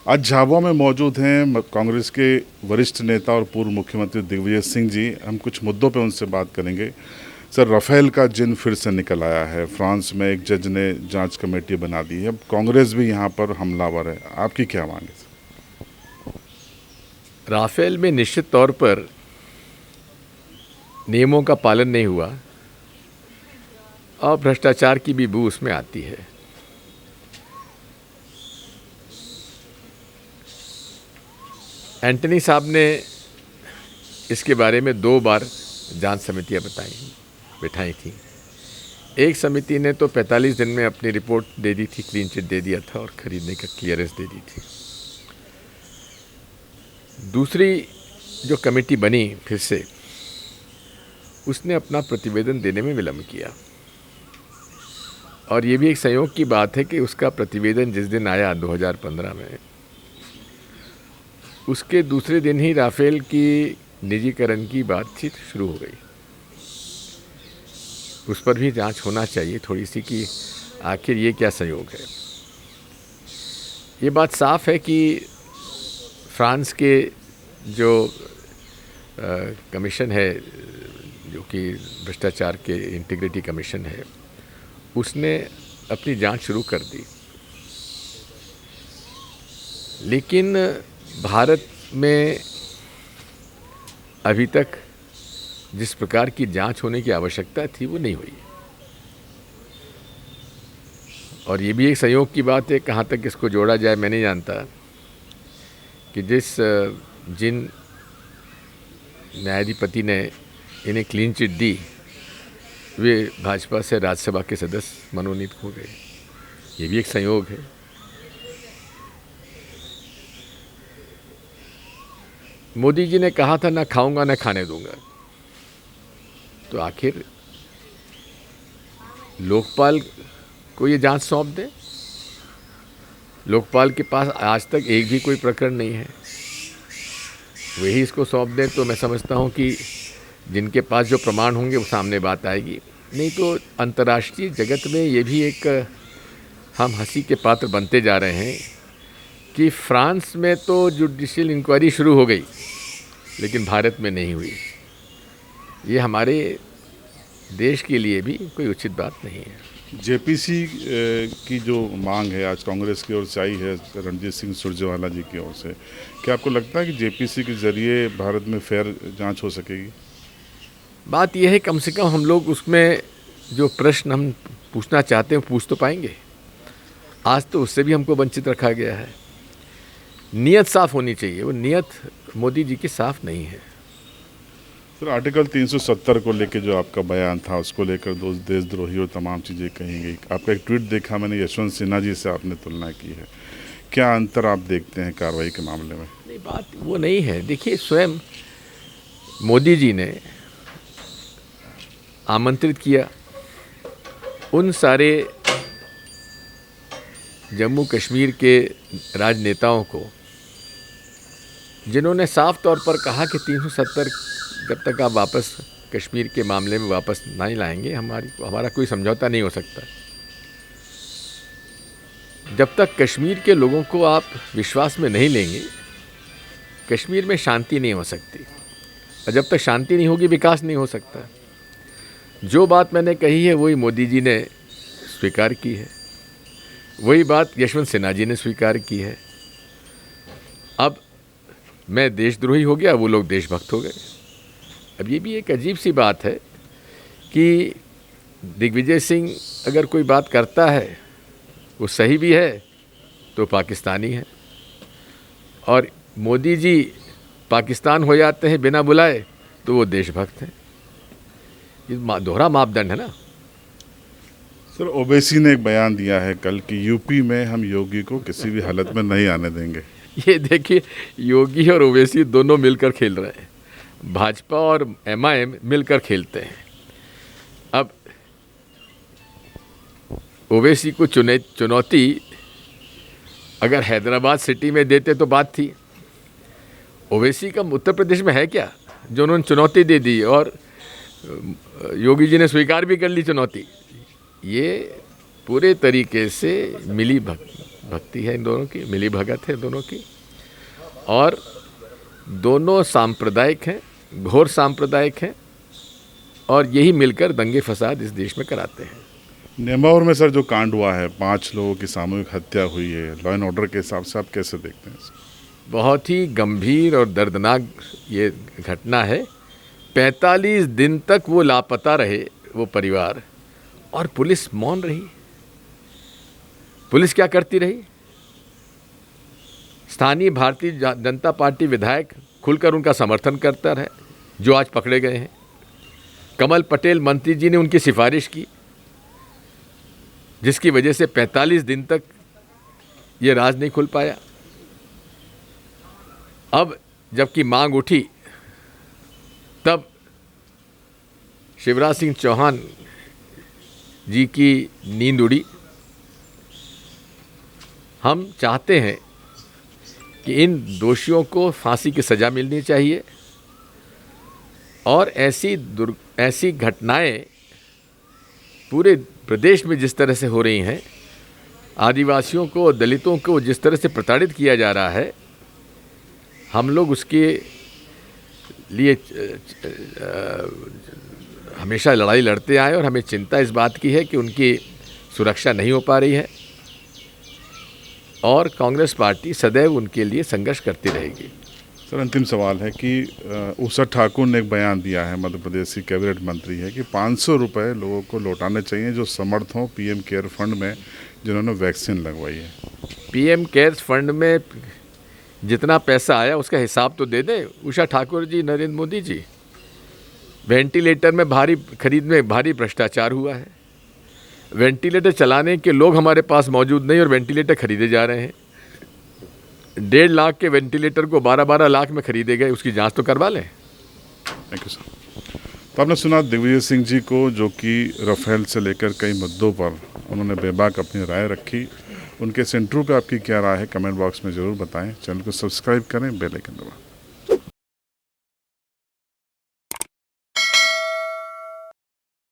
आज झाबुआ में मौजूद हैं कांग्रेस के वरिष्ठ नेता और पूर्व मुख्यमंत्री दिग्विजय सिंह जी। हम कुछ मुद्दों पे उनसे बात करेंगे। सर, राफेल का जिन फिर से निकल आया है। फ्रांस में एक जज ने जांच कमेटी बना दी है। अब कांग्रेस भी यहाँ पर हमलावर है। आपकी क्या मांग है? राफेल में निश्चित तौर पर नियमों का पालन नहीं हुआ और भ्रष्टाचार की भी बू उसमें आती है। एंटनी साहब ने इसके बारे में 2 बार जांच समितियां बिठाई थी। एक समिति ने तो 45 दिन में अपनी रिपोर्ट दे दी थी, क्लीन चिट दे दिया था और खरीदने का क्लियरेंस दे दी थी। दूसरी जो कमेटी बनी फिर से, उसने अपना प्रतिवेदन देने में विलम्ब किया और ये भी एक संयोग की बात है कि उसका प्रतिवेदन जिस दिन आया 2015 में, उसके दूसरे दिन ही राफेल की निजीकरण की बातचीत शुरू हो गई। उस पर भी जांच होना चाहिए थोड़ी सी कि आखिर ये क्या संयोग है। ये बात साफ है कि फ्रांस के जो कमीशन है, जो कि भ्रष्टाचार के इंटीग्रिटी कमीशन है, उसने अपनी जांच शुरू कर दी। लेकिन भारत में अभी तक जिस प्रकार की जांच होने की आवश्यकता थी वो नहीं हुई। और ये भी एक संयोग की बात है, कहाँ तक इसको जोड़ा जाए मैं नहीं जानता, कि जिन न्यायाधिपति ने इन्हें क्लीन चिट दी, वे भाजपा से राज्यसभा के सदस्य मनोनीत हो गए। ये भी एक संयोग है। मोदी जी ने कहा था ना खाऊंगा ना खाने दूंगा, तो आखिर लोकपाल को ये जांच सौंप दे। लोकपाल के पास आज तक एक भी कोई प्रकरण नहीं है, वही इसको सौंप दें तो मैं समझता हूँ कि जिनके पास जो प्रमाण होंगे वो सामने बात आएगी। नहीं तो अंतर्राष्ट्रीय जगत में ये भी एक हम हंसी के पात्र बनते जा रहे हैं कि फ्रांस में तो जुडिशियल इंक्वायरी शुरू हो गई, लेकिन भारत में नहीं हुई। ये हमारे देश के लिए भी कोई उचित बात नहीं है। जेपीसी की जो मांग है आज कांग्रेस की ओर से आई है, रणजीत सिंह सुरजेवाला जी की ओर से, क्या आपको लगता है कि जेपीसी के जरिए भारत में फेयर जांच हो सकेगी? बात यह है, कम से कम हम लोग उसमें जो प्रश्न हम पूछना चाहते हैं पूछ तो पाएंगे। आज तो उससे भी हमको वंचित रखा गया है। नियत साफ होनी चाहिए, वो नियत मोदी जी की साफ नहीं है। सर, आर्टिकल 370 को लेकर जो आपका बयान था, उसको लेकर देशद्रोही और तमाम चीज़ें कही गई। आपका एक ट्वीट देखा मैंने, यशवंत सिन्हा जी से आपने तुलना की है। क्या अंतर आप देखते हैं कार्रवाई के मामले में? नहीं, बात वो नहीं है। देखिए, स्वयं मोदी जी ने आमंत्रित किया उन सारे जम्मू कश्मीर के राजनेताओं को जिन्होंने साफ तौर पर कहा कि 370 जब तक आप वापस कश्मीर के मामले में वापस नहीं लाएंगे, हमारा कोई समझौता नहीं हो सकता। जब तक कश्मीर के लोगों को आप विश्वास में नहीं लेंगे, कश्मीर में शांति नहीं हो सकती, और जब तक शांति नहीं होगी विकास नहीं हो सकता। जो बात मैंने कही है वही मोदी जी ने स्वीकार की है, वही बात यशवंत सिन्हा जी ने स्वीकार की है। अब मैं देशद्रोही हो गया, वो लोग देशभक्त हो गए। अब ये भी एक अजीब सी बात है कि दिग्विजय सिंह अगर कोई बात करता है वो सही भी है तो पाकिस्तानी है, और मोदी जी पाकिस्तान हो जाते हैं बिना बुलाए तो वो देशभक्त हैं। ये दोहरा मापदंड है ना। सर, ओवैसी ने एक बयान दिया है कल कि यूपी में हम योगी को किसी भी हालत में नहीं आने देंगे। ये देखिए, योगी और ओवैसी दोनों मिलकर खेल रहे हैं, भाजपा और एमआईएम मिलकर खेलते हैं। अब ओवैसी को चुनौती अगर हैदराबाद सिटी में देते तो बात थी। ओवैसी का उत्तर प्रदेश में है क्या जो उन्होंने चुनौती दे दी, और योगी जी ने स्वीकार भी कर ली चुनौती। ये पूरे तरीके से मिली भक्ति है इन दोनों की, मिली भगत है दोनों की, और दोनों सांप्रदायिक हैं, घोर सांप्रदायिक हैं, और यही मिलकर दंगे फसाद इस देश में कराते हैं। नेमावर में सर जो कांड हुआ है, 5 लोगों की सामूहिक हत्या हुई है, लॉ एंड ऑर्डर के हिसाब से आप कैसे देखते हैं इसे? बहुत ही गंभीर और दर्दनाक ये घटना है। 45 दिन तक वो लापता रहे, वो परिवार, और पुलिस मौन रही। पुलिस क्या करती रही? स्थानीय भारतीय जनता पार्टी विधायक खुलकर उनका समर्थन करता रहे, जो आज पकड़े गए हैं। कमल पटेल मंत्री जी ने उनकी सिफारिश की, जिसकी वजह से 45 दिन तक ये राज नहीं खुल पाया। अब जबकि मांग उठी, तब शिवराज सिंह चौहान जी की नींद उड़ी। हम चाहते हैं कि इन दोषियों को फांसी की सज़ा मिलनी चाहिए, और ऐसी घटनाएं पूरे प्रदेश में जिस तरह से हो रही हैं, आदिवासियों को, दलितों को जिस तरह से प्रताड़ित किया जा रहा है, हम लोग उसके लिए हमेशा लड़ाई लड़ते आए, और हमें चिंता इस बात की है कि उनकी सुरक्षा नहीं हो पा रही है, और कांग्रेस पार्टी सदैव उनके लिए संघर्ष करती रहेगी। सर, अंतिम सवाल है कि उषा ठाकुर ने एक बयान दिया है, मध्य प्रदेश की कैबिनेट मंत्री है, कि 500 रुपये लोगों को लौटाने चाहिए जो समर्थ हों पीएम केयर फंड में, जिन्होंने वैक्सीन लगवाई है। पीएम केयर फंड में जितना पैसा आया उसका हिसाब तो दे दें उषा ठाकुर जी, नरेंद्र मोदी जी। वेंटिलेटर में खरीद में भारी भ्रष्टाचार हुआ है। वेंटिलेटर चलाने के लोग हमारे पास मौजूद नहीं, और वेंटिलेटर खरीदे जा रहे हैं। 1.5 लाख के वेंटिलेटर को 12-12 लाख में खरीदे गए, उसकी जांच तो करवा लें। Thank you sir. तो आपने सुना दिग्विजय सिंह जी को, जो कि राफेल से लेकर कई मुद्दों पर उन्होंने बेबाक अपनी राय रखी। उनके इस इंटरव्यू पर आपकी क्या राय है, कमेंट बॉक्स में ज़रूर बताएं। चैनल को सब्सक्राइब करें, बेल आइकन दबाएं।